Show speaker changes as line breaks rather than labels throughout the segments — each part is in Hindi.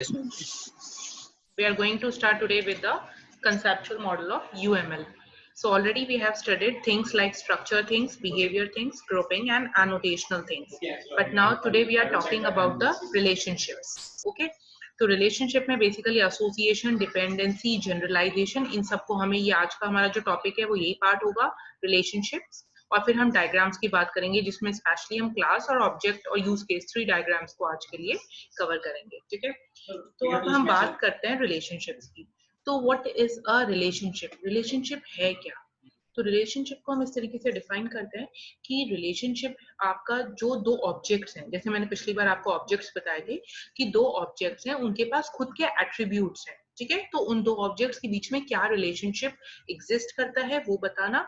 We are going to start today with the conceptual model of UML. So already we have studied things like structure things, behavior things, grouping and annotational things. But now today we are talking about the relationships. Okay. तो रिलेशनशिप में बेसिकली एसोसिएशन, डिपेंडेंसी, जनरलाइजेशन, इन सबको हमें ये आज का हमारा जो टॉपिक है वो यही पार्ट होगा, रिलेशनशिप्स। और फिर हम डायग्राम्स की बात करेंगे जिसमें स्पेशली हम क्लास और ऑब्जेक्ट और यूज केस 3 डायग्राम्स को आज के लिए कवर करेंगे। ठीक है, तो अब हम बात करते हैं रिलेशनशिप्स की। तो what is a relationship? Relationship है क्या? तो रिलेशनशिप को हम इस तरीके से डिफाइन करते हैं कि रिलेशनशिप आपका जो दो ऑब्जेक्ट्स हैं, जैसे मैंने पिछली बार आपको ऑब्जेक्ट्स बताए थे कि दो ऑब्जेक्ट्स हैं, उनके पास खुद के एट्रीब्यूट्स हैं। ठीक है, तो उन दो ऑब्जेक्ट्स के बीच में क्या रिलेशनशिप एग्जिस्ट करता है वो बताना।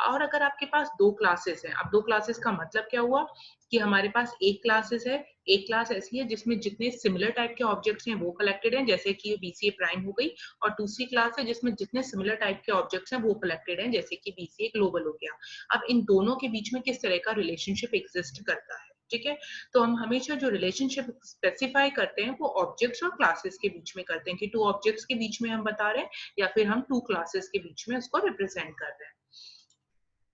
और अगर आपके पास दो क्लासेस हैं, अब दो क्लासेस का मतलब क्या हुआ कि हमारे पास एक क्लासेस है, एक क्लास ऐसी है जिसमें जितने सिमिलर टाइप के ऑब्जेक्ट्स हैं वो कलेक्टेड हैं, जैसे कि बीसीए प्राइम हो गई, और दूसरी क्लास है जिसमें जितने सिमिलर टाइप के ऑब्जेक्ट्स हैं वो कलेक्टेड हैं, जैसे कि बीसीए ग्लोबल हो गया। अब इन दोनों के बीच में किस तरह का रिलेशनशिप एग्जिस्ट करता है? ठीक है, तो हम हमेशा जो रिलेशनशिप स्पेसिफाई करते हैं वो ऑब्जेक्ट्स और क्लासेस के बीच में करते हैं कि टू ऑब्जेक्ट्स के बीच में हम बता रहे हैं या फिर हम टू क्लासेस के बीच में उसको रिप्रेजेंट कर रहे हैं।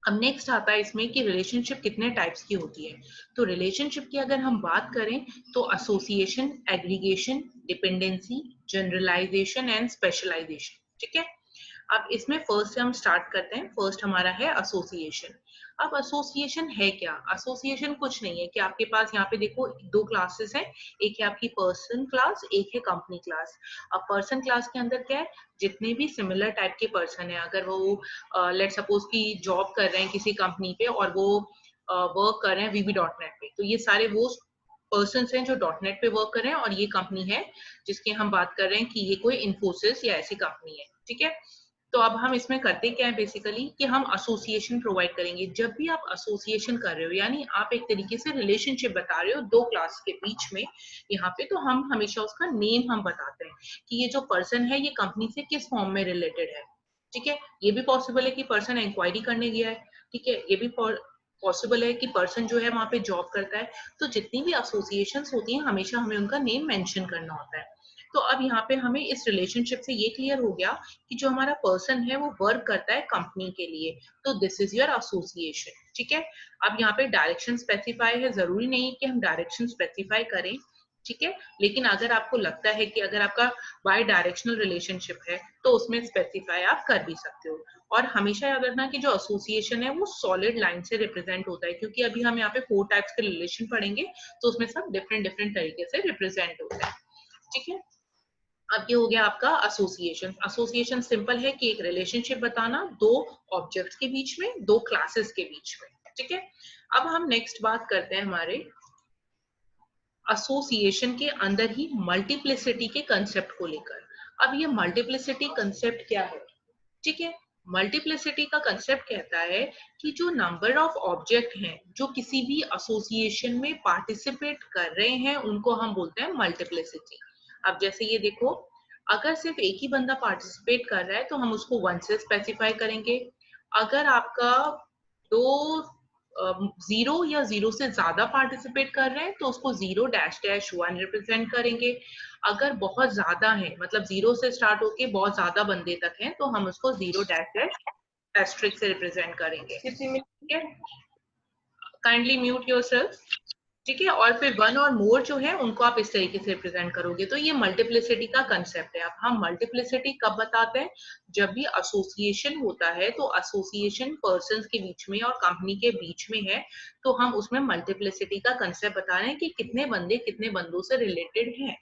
अब नेक्स्ट आता है इसमें कि रिलेशनशिप कितने टाइप्स की होती है। तो रिलेशनशिप की अगर हम बात करें तो association, aggregation, dependency, generalisation and specialisation. ठीक है, अब इसमें फर्स्ट से हम स्टार्ट करते हैं। फर्स्ट हमारा है एसोसिएशन। अब एसोसिएशन है क्या? एसोसिएशन कुछ नहीं है कि आपके पास यहाँ पे देखो दो क्लासेस हैं, एक है आपकी पर्सन क्लास, एक है कंपनी क्लास। अब पर्सन क्लास के अंदर क्या है, जितने भी सिमिलर टाइप के पर्सन है, अगर वो लेट सपोज की जॉब कर रहे हैं किसी कंपनी पे और वो वर्क कर रहे हैं VB.NET पे, तो ये सारे वो पर्सन हैं जो .NET पे वर्क कर रहे हैं, और ये कंपनी है जिसकी हम बात कर रहे हैं कि ये कोई इन्फोसिस या ऐसी कंपनी है। ठीक है, तो अब हम इसमें करते क्या है बेसिकली कि हम एसोसिएशन प्रोवाइड करेंगे। जब भी आप एसोसिएशन कर रहे हो यानी आप एक तरीके से रिलेशनशिप बता रहे हो दो क्लास के बीच में यहाँ पे, तो हम हमेशा उसका नेम हम बताते हैं कि ये जो पर्सन है ये कंपनी से किस फॉर्म में रिलेटेड है। ठीक है, ये भी पॉसिबल है कि पर्सन इंक्वायरी करने गया है। ठीक है, ये भी पॉसिबल है कि पर्सन जो है वहां पे जॉब करता है। तो जितनी भी एसोसिएशन होती हैं हमेशा हमें उनका नेम मेंशन करना होता है। तो अब यहाँ पे हमें इस रिलेशनशिप से ये क्लियर हो गया कि जो हमारा पर्सन है वो वर्क करता है कंपनी के लिए, तो दिस इज योर एसोसिएशन। ठीक है, अब यहाँ पे डायरेक्शन स्पेसिफाई है, जरूरी नहीं कि हम डायरेक्शन स्पेसिफाई करें। ठीक है, लेकिन अगर आपको लगता है कि अगर आपका बाय डायरेक्शनल रिलेशनशिप है तो उसमें स्पेसिफाई आप कर भी सकते हो। और हमेशा याद रखना कि जो एसोसिएशन है वो सॉलिड लाइन से रिप्रेजेंट होता है, क्योंकि अभी हम यहाँ पे 4 टाइप्स के रिलेशन पढ़ेंगे तो उसमें सब डिफरेंट डिफरेंट तरीके से रिप्रेजेंट होता है। ठीक है, अब ये हो गया आपका एसोसिएशन। एसोसिएशन सिंपल है कि एक रिलेशनशिप बताना दो ऑब्जेक्ट्स के बीच में, दो क्लासेस के बीच में। ठीक है, अब हम नेक्स्ट बात करते हैं हमारे एसोसिएशन के अंदर ही मल्टीप्लिसिटी के कंसेप्ट को लेकर। अब ये मल्टीप्लिसिटी कंसेप्ट क्या है? ठीक है, मल्टीप्लिसिटी का कंसेप्ट कहता है कि जो नंबर ऑफ ऑब्जेक्ट हैं जो किसी भी एसोसिएशन में पार्टिसिपेट कर रहे हैं उनको हम बोलते हैं मल्टीप्लिसिटी। अब जैसे ये देखो, अगर सिर्फ एक ही बंदा पार्टिसिपेट कर रहा है तो हम उसको 1 से स्पेसिफाई करेंगे। अगर आपका दो जीरो या जीरो से ज्यादा पार्टिसिपेट कर रहे हैं तो उसको 0-1 रिप्रेजेंट करेंगे। अगर बहुत ज्यादा है, मतलब 0 से स्टार्ट होके बहुत ज्यादा बंदे तक हैं, तो हम उसको 0-, से रिप्रेजेंट करेंगे। ठीक है, काइंडली म्यूट योरसेल्फ। ठीक है, और फिर 1 और मोर जो है उनको आप इस तरीके से रिप्रेजेंट करोगे। तो ये मल्टीप्लिसिटी का कंसेप्ट है। अब हम मल्टीप्लिसिटी कब बताते हैं? जब भी एसोसिएशन होता है, तो एसोसिएशन पर्संस के बीच में और कंपनी के बीच में है, तो हम उसमें मल्टीप्लिसिटी का कंसेप्ट बता रहे हैं कि कितने बंदे कितने बंदों से रिलेटेड हैं।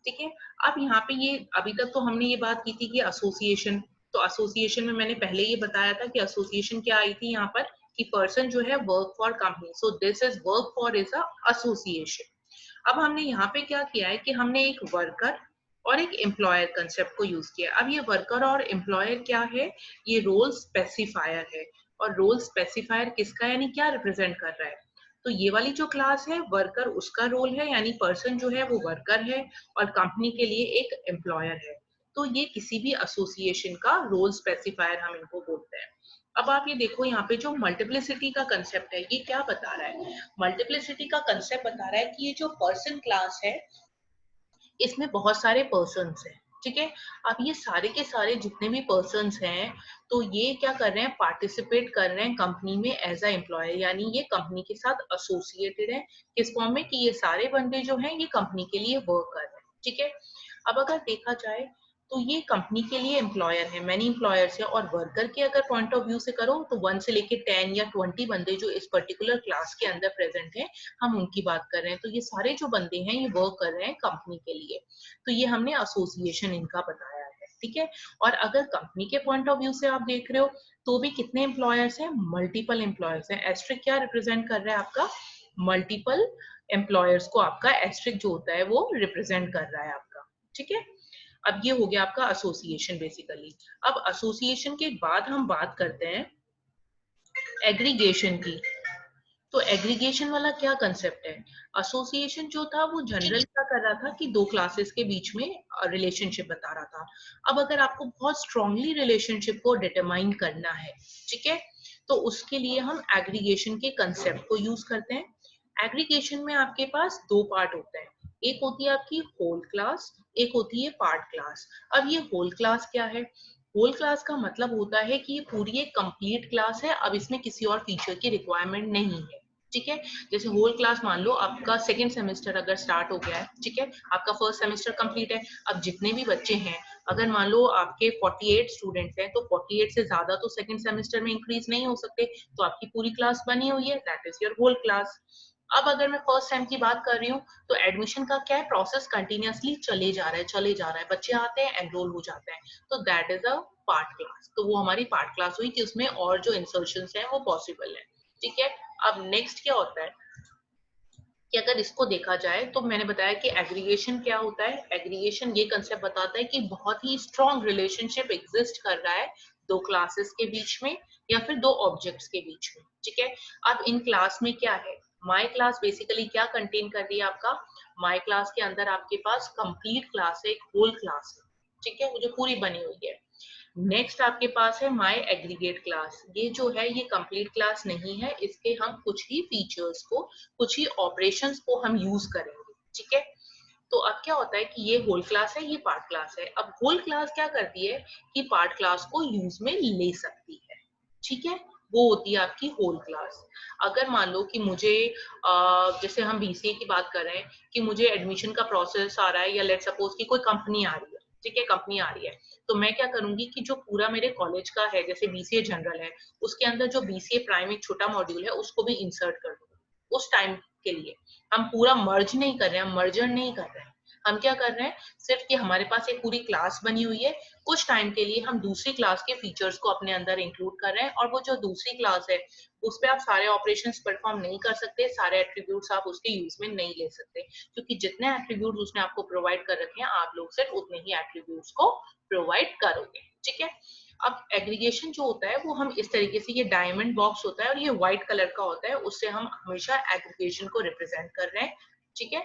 ठीक है, अब यहाँ पे ये अभी तक तो हमने ये बात की थी कि एसोसिएशन, तो एसोसिएशन में मैंने पहले ये बताया था कि एसोसिएशन क्या आई थी यहाँ पर कि पर्सन जो है work for company, so this is work for is a association. अब हमने यहाँ पे क्या किया है कि हमने एक वर्कर और एक एम्प्लॉयर कंसेप्ट को यूज किया। अब ये वर्कर और एम्प्लॉयर क्या है? ये रोल स्पेसिफायर है। और रोल स्पेसिफायर किसका यानी क्या रिप्रेजेंट कर रहा है? तो ये वाली जो क्लास है वर्कर, उसका रोल है, यानी पर्सन जो है वो वर्कर है और कंपनी के लिए एक एम्प्लॉयर है। तो ये किसी भी एसोसिएशन का रोल स्पेसिफायर हम इनको बोलते हैं। अब आप ये देखो यहाँ पे जो मल्टीप्लिसिटी का कंसेप्ट है ये क्या बता रहा है? मल्टीप्लिसिटी का कंसेप्ट बता रहा है कि ये जो पर्सन क्लास है इसमें बहुत सारे पर्सन्स हैं, ठीक है। अब ये सारे के सारे जितने भी पर्सन्स हैं, तो ये क्या कर रहे हैं, पार्टिसिपेट कर रहे हैं कंपनी में एज अ एम्प्लॉयर, यानी ये कंपनी के साथ एसोसिएटेड है। किस फॉर्म में, कि ये सारे बंदे जो हैं ये कंपनी के लिए वर्क कर रहे हैं, ठीक है। अब अगर देखा जाए तो ये कंपनी के लिए एम्प्लॉयर है, मैनी एम्प्लॉयर्स है, और वर्कर के अगर पॉइंट ऑफ व्यू से करो तो 1 से लेके 10 या 20 बंदे जो इस पर्टिकुलर क्लास के अंदर प्रेजेंट है, हम उनकी बात कर रहे हैं। तो ये सारे जो बंदे हैं ये वर्क कर रहे हैं कंपनी के लिए, तो ये हमने एसोसिएशन इनका बताया है, ठीक है। और अगर कंपनी के पॉइंट ऑफ व्यू से आप देख रहे हो तो भी कितने एम्प्लॉयर्स हैं, मल्टीपल एम्प्लॉयर्स हैं। एस्ट्रिक क्या रिप्रेजेंट कर रहा है आपका, मल्टीपल एम्प्लॉयर्स को आपका एस्ट्रिक जो होता है वो रिप्रेजेंट कर रहा है आपका, ठीक है। अब ये हो गया आपका एसोसिएशन बेसिकली। अब एसोसिएशन के बाद हम बात करते हैं एग्रीगेशन की। तो एग्रीगेशन वाला क्या कंसेप्ट है, एसोसिएशन जो था वो जनरल क्या कर रहा था कि दो क्लासेस के बीच में रिलेशनशिप बता रहा था। अब अगर आपको बहुत स्ट्रांगली रिलेशनशिप को डिटरमाइन करना है, ठीक है, तो उसके लिए हम एग्रीगेशन के कंसेप्ट को यूज करते हैं। एग्रीगेशन में आपके पास दो पार्ट होते हैं, एक होती है आपकी होल क्लास, एक होती है पार्ट क्लास। अब ये होल क्लास क्या है, होल क्लास का मतलब होता है कि ये पूरी एक कंप्लीट क्लास है, अब इसमें किसी और फीचर की रिक्वायरमेंट नहीं है, ठीक है। जैसे होल क्लास मान लो आपका सेकंड सेमेस्टर अगर स्टार्ट हो गया है, ठीक है, आपका फर्स्ट सेमेस्टर कंप्लीट है, अब जितने भी बच्चे हैं, अगर मान लो आपके 48 स्टूडेंट्स हैं, तो 48 से ज्यादा तो सेकंड सेमेस्टर में इंक्रीज नहीं हो सकते, तो आपकी पूरी क्लास बनी हुई है, that is your whole class. अब अगर मैं फर्स्ट टाइम की बात कर रही हूँ, तो एडमिशन का क्या है, प्रोसेस कंटिन्यूअसली चले जा रहा है, चले जा रहा है, बच्चे आते हैं, एनरोल हो जाते हैं, तो that is a part class. तो वो हमारी पार्ट क्लास हुई कि उसमें और जो इंसर्शन है वो पॉसिबल है, ठीक है। अब नेक्स्ट क्या होता है कि अगर इसको देखा जाए तो मैंने बताया कि एग्रीगेशन क्या होता है, एग्रीगेशन ये कंसेप्ट बताता है कि बहुत ही स्ट्रॉन्ग रिलेशनशिप एग्जिस्ट कर रहा है दो क्लासेस के बीच में या फिर दो ऑब्जेक्ट्स के बीच में, ठीक है। अब इन क्लास में क्या है, माई क्लास बेसिकली क्या कंटेन कर रही है आपका, माई क्लास के अंदर आपके पास कंप्लीट क्लास है, एक होल क्लास है, ठीक है, वो जो पूरी बनी हुई है। नेक्स्ट आपके पास है माई एग्रीगेट क्लास, ये जो है ये कंप्लीट क्लास नहीं है, इसके हम कुछ ही फीचर्स को, कुछ ही ऑपरेशंस को हम यूज करेंगे, ठीक है। तो अब क्या होता है कि ये होल क्लास है, ये पार्ट क्लास है। अब होल क्लास क्या करती है कि पार्ट क्लास को यूज में ले सकती है, ठीक है, वो होती है आपकी होल क्लास। अगर मान लो कि मुझे जैसे हम बीसीए की बात कर रहे हैं कि मुझे एडमिशन का प्रोसेस आ रहा है, या लेट सपोज कि कोई कंपनी आ रही है, ठीक है, कंपनी आ रही है, तो मैं क्या करूंगी कि जो पूरा मेरे कॉलेज का है, जैसे बीसीए जनरल है, उसके अंदर जो बीसीए प्राइम एक छोटा मॉड्यूल है उसको भी इंसर्ट कर दूंगी उस टाइम के लिए। हम पूरा मर्ज नहीं कर रहे हैं, हम मर्जर नहीं कर रहे हैं, हम क्या कर रहे हैं, सिर्फ कि हमारे पास एक पूरी क्लास बनी हुई है, कुछ टाइम के लिए हम दूसरी क्लास के फीचर्स को अपने अंदर इंक्लूड कर रहे हैं, और वो जो दूसरी क्लास है उस पर आप सारे ऑपरेशंस परफॉर्म नहीं कर सकते, सारे एट्रीब्यूट्स आप उसके यूज में नहीं ले सकते, क्योंकि जितने एट्रीब्यूट्स उसने आपको प्रोवाइड कर रखे हैं आप लोग सिर्फ उतने ही एट्रीब्यूट्स को प्रोवाइड करोगे, ठीक है। अब एग्रीगेशन जो होता है वो हम इस तरीके से, ये डायमंड बॉक्स होता है और ये व्हाइट कलर का होता है, उससे हम हमेशा एग्रीगेशन को रिप्रेजेंट कर रहे हैं, ठीक है।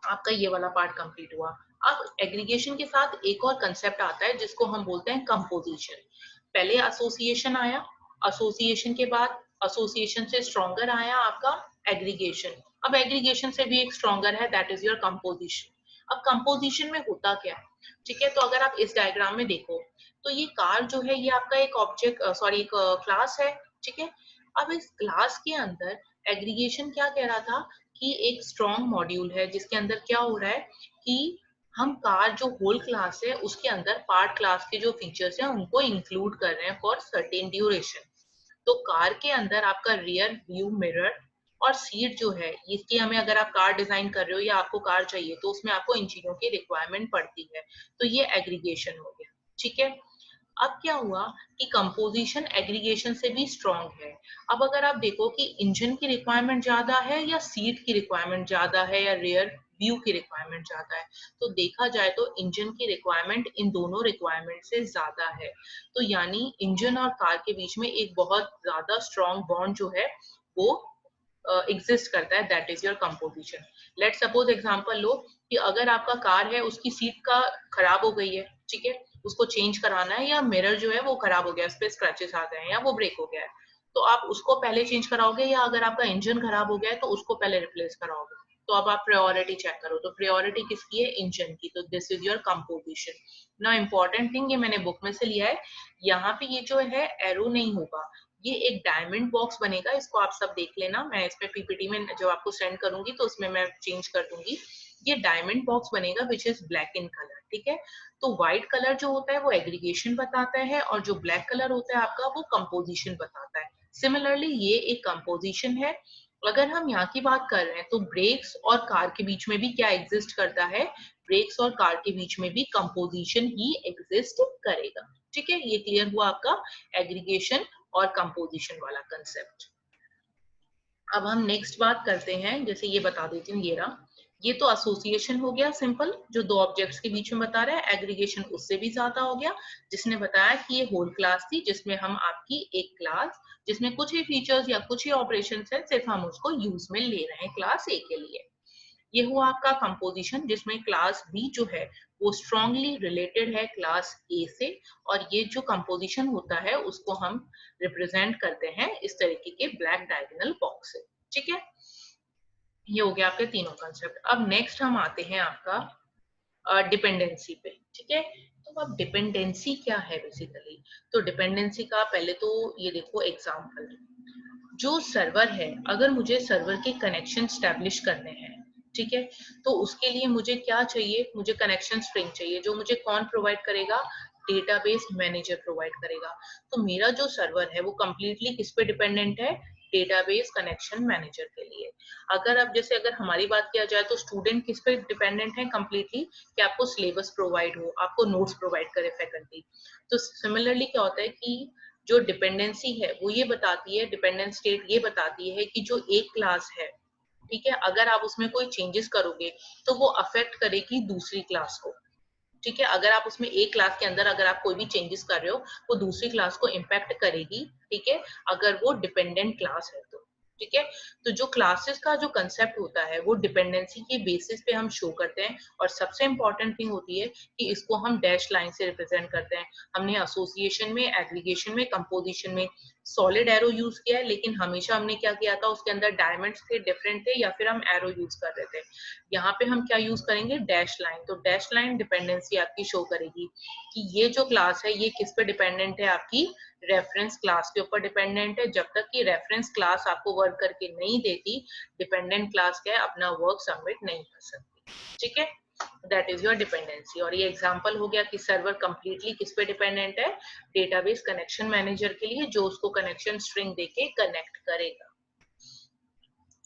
आपका ये वाला पार्ट कंप्लीट हुआ। अब एग्रीगेशन के साथ एक और कंसेप्ट आता है जिसको हम बोलते हैं कंपोजिशन। पहले एसोसिएशन आया, एसोसिएशन के बाद एसोसिएशन से स्ट्रॉन्गर आया आपका एग्रीगेशन, अब एग्रीगेशन से भी एक स्ट्रॉन्गर है, दैट इज योर कंपोजिशन। अब कंपोजिशन में होता क्या है, ठीक है, तो अगर आप इस डायग्राम में देखो तो ये कार जो है ये आपका एक ऑब्जेक्ट, सॉरी एक क्लास है, ठीक है। अब इस क्लास के अंदर एग्रीगेशन क्या कह रहा था कि एक स्ट्रॉन्ग मॉड्यूल है जिसके अंदर क्या हो रहा है कि हम कार जो होल क्लास है उसके अंदर पार्ट क्लास के जो फीचर्स हैं उनको इंक्लूड कर रहे हैं फॉर सर्टेन ड्यूरेशन। तो कार के अंदर आपका रियर व्यू मिरर और सीट जो है, इसकी हमें, अगर आप कार डिजाइन कर रहे हो या आपको कार चाहिए तो उसमें आपको इन चीजों की रिक्वायरमेंट पड़ती है, तो ये एग्रीगेशन हो गया, ठीक है। अब क्या हुआ कि कंपोजिशन एग्रीगेशन से भी स्ट्रॉन्ग है। अब अगर आप देखो कि इंजन की रिक्वायरमेंट ज्यादा है या सीट की रिक्वायरमेंट ज्यादा है या रियर व्यू की रिक्वायरमेंट ज्यादा है, तो देखा जाए तो इंजन की रिक्वायरमेंट इन दोनों रिक्वायरमेंट से ज्यादा है। तो यानी इंजन और कार के बीच में एक बहुत ज्यादा स्ट्रॉन्ग बॉन्ड जो है वो एग्जिस्ट करता है, that is your composition. Let suppose example लो कि अगर आपका कार है उसकी सीट का खराब हो गई है, ठीक है, उसको चेंज कराना है, या मिरर जो है वो खराब हो गया, उस पे स्क्रैचेस आ गए हैं या वो ब्रेक हो गया है, तो आप उसको पहले चेंज कराओगे, या अगर आपका इंजन खराब हो गया है तो उसको पहले रिप्लेस कराओगे, तो अब आप प्रायोरिटी चेक करो, तो प्रायोरिटी किसकी है, इंजन की, तो दिस इज योर कंपोजिशन। ना इंपॉर्टेंट थिंग, ये मैंने बुक में से लिया है, यहाँ पे ये जो है एरो नहीं होगा, ये एक डायमंड बॉक्स बनेगा, इसको आप सब देख लेना, मैं इस पे पीपीटी में जब आपको सेंड करूंगी तो उसमें मैं चेंज कर दूंगी। ये डायमंड बॉक्स बनेगा which is black in colour, ठीक है। तो व्हाइट कलर जो होता है वो एग्रीगेशन बताता है, और जो ब्लैक कलर होता है आपका वो कंपोजिशन बताता है। सिमिलरली ये एक कंपोजिशन है। अगर हम यहाँ की बात कर रहे हैं तो ब्रेक्स और कार के बीच में भी क्या एग्जिस्ट करता है, ब्रेक्स और कार के बीच में भी कंपोजिशन ही एग्जिस्ट करेगा, ठीक है। ये क्लियर हुआ आपका एग्रीगेशन और कंपोजिशन वाला कंसेप्ट। अब हम नेक्स्ट बात करते हैं, जैसे ये बता देती हूँ, ये रहा, ये तो एसोसिएशन हो गया सिंपल, जो दो ऑब्जेक्ट्स के बीच में बता रहा है। एग्रीगेशन उससे भी ज्यादा हो गया, जिसने बताया कि ये होल क्लास थी, जिसमें हम आपकी एक क्लास जिसमें कुछ ही फीचर्स या कुछ ही ऑपरेशंस है, सिर्फ हम उसको यूज में ले रहे हैं क्लास ए के लिए। ये हुआ आपका कंपोजिशन, जिसमें क्लास बी जो है वो स्ट्रांगली रिलेटेड है क्लास ए से, और ये जो कंपोजिशन होता है उसको हम रिप्रेजेंट करते हैं इस तरीके के ब्लैक डायगोनल बॉक्स से, ठीक है। ये हो गया आपके तीनों कंसेप्ट। अब नेक्स्ट हम आते हैं आपका डिपेंडेंसी पे, ठीक है। तो अब डिपेंडेंसी क्या है बेसिकली, तो डिपेंडेंसी का पहले तो ये देखो एग्जांपल, जो सर्वर है, अगर मुझे सर्वर के कनेक्शन स्टैब्लिश करने हैं, ठीक है, तो उसके लिए मुझे क्या चाहिए, मुझे कनेक्शन स्ट्रिंग चाहिए, जो मुझे कौन प्रोवाइड करेगा, डेटाबेस मैनेजर प्रोवाइड करेगा। तो मेरा जो सर्वर है वो कंप्लीटली किस पे डिपेंडेंट है, डेटाबेस कनेक्शन मैनेजर के लिए। अगर अब जैसे अगर हमारी बात किया जाए तो स्टूडेंट किस पे डिपेंडेंट है कंप्लीटली, कि आपको सिलेबस प्रोवाइड हो, आपको नोट्स प्रोवाइड करे फैकल्टी। तो सिमिलरली क्या होता है कि जो डिपेंडेंसी है वो ये बताती है, डिपेंडेंट स्टेट ये बताती है कि जो एक क्लास है, ठीक है, अगर आप उसमें कोई चेंजेस करोगे तो वो अफेक्ट करेगी दूसरी क्लास को, ठीक है। अगर आप उसमें एक क्लास के अंदर अगर आप कोई भी चेंजेस कर रहे हो वो दूसरी क्लास को इम्पैक्ट करेगी, ठीक है, अगर वो डिपेंडेंट क्लास है तो, ठीक है। तो जो क्लासेस का जो कंसेप्ट होता है वो डिपेंडेंसी के बेसिस पे हम शो करते हैं, और सबसे इंपॉर्टेंट थिंग होती है कि इसको हम डैश लाइन से रिप्रेजेंट करते हैं। हमने एसोसिएशन में, एग्रीगेशन में, कंपोजिशन में सॉलिड एरो यूज किया है, लेकिन हमेशा हमने क्या किया था, उसके अंदर डायमंड्स थे, डिफरेंट थे, या फिर हम एरो यूज कर रहे थे। यहाँ पे हम क्या यूज करेंगे, डैश लाइन। तो डैश लाइन डिपेंडेंसी आपकी शो करेगी कि ये जो क्लास है ये किस पे डिपेंडेंट है, आपकी रेफरेंस क्लास के ऊपर डिपेंडेंट है। जब तक कि रेफरेंस क्लास आपको वर्क करके नहीं देती, डिपेंडेंट क्लास क्या है, अपना वर्क सबमिट नहीं कर सकती, ठीक है। That is your dependency. और ये एग्जांपल हो गया कि सर्वर कंप्लीटली किस पे डिपेंडेंट है, डेटाबेस कनेक्शन मैनेजर के लिए, जो उसको कनेक्शन स्ट्रिंग देके कनेक्ट करेगा।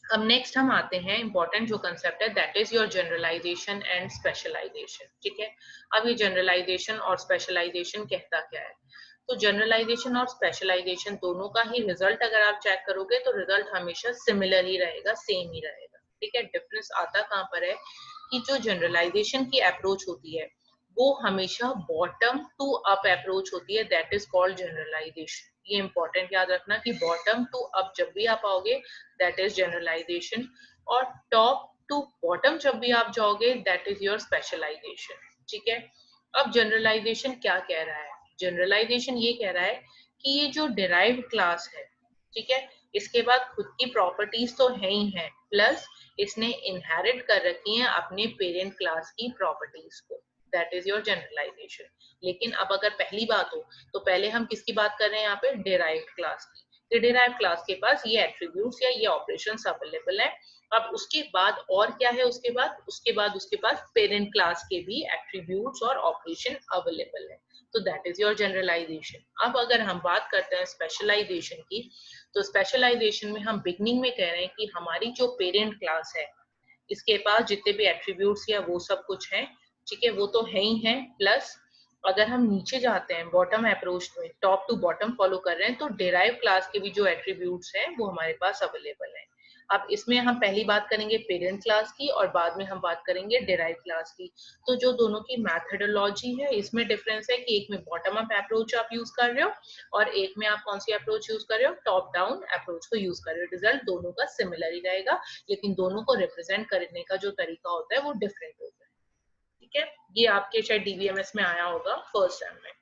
अब नेक्स्ट हम आते हैं इंपॉर्टेंट जो कंसेप्ट है, that is your generalisation and specialisation, ठीक है। अब ये जनरलाइजेशन और स्पेशलाइजेशन कहता क्या है, तो जनरलाइजेशन और स्पेशलाइजेशन दोनों का ही रिजल्ट अगर आप चेक करोगे तो रिजल्ट हमेशा सिमिलर ही रहेगा, सेम ही रहेगा, ठीक है। डिफरेंस आता कहाँ पर है कि जो जनरलाइजेशन की अप्रोच होती है वो हमेशा बॉटम टू अप अप्रोच होती है, दैट इज कॉल्ड जनरलाइजेशन। ये इंपॉर्टेंट याद रखना कि बॉटम टू अप जब भी आप आओगे दैट इज जनरलाइजेशन, और टॉप टू बॉटम जब भी आप जाओगे दैट इज योर स्पेशलाइजेशन, ठीक है। अब जनरलाइजेशन क्या कह रहा है, जनरलाइजेशन ये कह रहा है कि ये जो डिराइव्ड क्लास है, ठीक है, इसके बाद खुद की प्रॉपर्टीज तो है ही है, प्लस इसने इनहेरिट कर रखी है अपने पेरेंट क्लास की प्रॉपर्टीज को, दैट इज योर जनरलाइजेशन। लेकिन अब अगर पहली बात हो तो पहले हम किसकी बात कर रहे हैं यहाँ पे, डिराइव्ड क्लास की। डिराइव्ड क्लास के पास ये एट्रीब्यूट्स या ये ऑपरेशंस अवेलेबल है। अब उसके बाद और क्या है, उसके पास पेरेंट क्लास के भी एट्रीब्यूट्स और ऑपरेशन अवेलेबल है, तो दैट इज योर जनरलाइजेशन। अब अगर हम बात करते हैं स्पेशलाइजेशन की, तो स्पेशलाइजेशन में हम बिगनिंग में कह रहे हैं कि हमारी जो पेरेंट क्लास है इसके पास जितने भी एट्रीब्यूट्स या वो सब कुछ है, ठीक है, वो तो है ही है, प्लस अगर हम नीचे जाते हैं बॉटम अप्रोच में, टॉप टू बॉटम फॉलो कर रहे हैं, तो डिराइव क्लास के भी जो एट्रीब्यूट्स हैं वो हमारे पास अवेलेबल है। अब इसमें हम पहली बात करेंगे पेरेंट क्लास की और बाद में हम बात करेंगे डिराइव क्लास की। तो जो दोनों की मैथडोलॉजी है इसमें डिफरेंस है कि एक में बॉटम अप अप्रोच आप यूज कर रहे हो और एक में आप कौन सी अप्रोच यूज कर रहे हो, टॉप डाउन अप्रोच को यूज कर रहे हो। रिजल्ट दोनों का सिमिलर ही रहेगा, लेकिन दोनों को रिप्रेजेंट करने का जो तरीका होता है वो डिफरेंट होता है, ठीक है। ये आपके शायद डीबीएमएस में आया होगा फर्स्ट सेम में,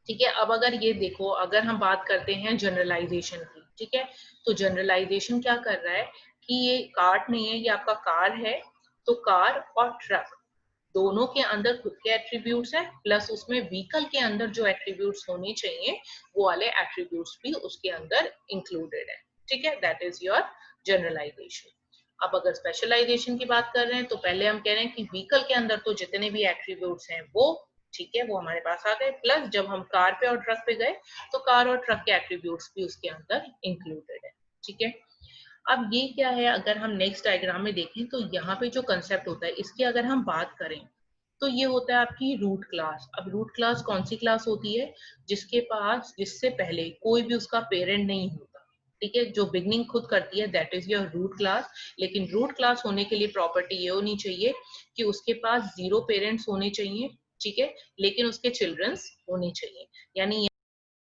ठीक है। अब अगर ये देखो, अगर हम बात करते हैं जनरलाइजेशन की, ठीक है, तो जनरलाइजेशन क्या कर रहा है कि ये कार्ट नहीं है, ये आपका कार है, तो कार और ट्रक दोनों के अंदर खुद के एट्रीब्यूट्स हैं, प्लस उसमें व्हीकल के अंदर जो एट्रीब्यूट्स होने चाहिए वो वाले एट्रीब्यूट्स भी उसके अंदर इंक्लूडेड है। ठीक है, दैट इज योर जनरलाइजेशन। अब अगर स्पेशलाइजेशन की बात कर रहे हैं तो पहले हम कह रहे हैं कि व्हीकल के अंदर तो जितने भी एट्रीब्यूट्स हैं वो ठीक है, वो हमारे पास आ गए, प्लस जब हम कार पे और ट्रक पे गए तो कार और ट्रक के एट्रीब्यूट्स भी उसके अंदर इंक्लूडेड है। ठीक है, अब ये क्या है, अगर हम नेक्स्ट डायग्राम में देखें तो यहाँ पे जो कंसेप्ट होता है इसकी अगर हम बात करें तो ये होता है आपकी रूट क्लास। अब रूट क्लास कौन सी क्लास होती है, जिसके पास जिससे पहले कोई भी उसका पेरेंट नहीं होता। ठीक है, जो बिगनिंग खुद करती है that is your root class. लेकिन रूट क्लास होने के लिए प्रॉपर्टी ये होनी चाहिए कि उसके पास 0 पेरेंट्स होने चाहिए। ठीक है, लेकिन उसके चिल्ड्रंस होने चाहिए, यानी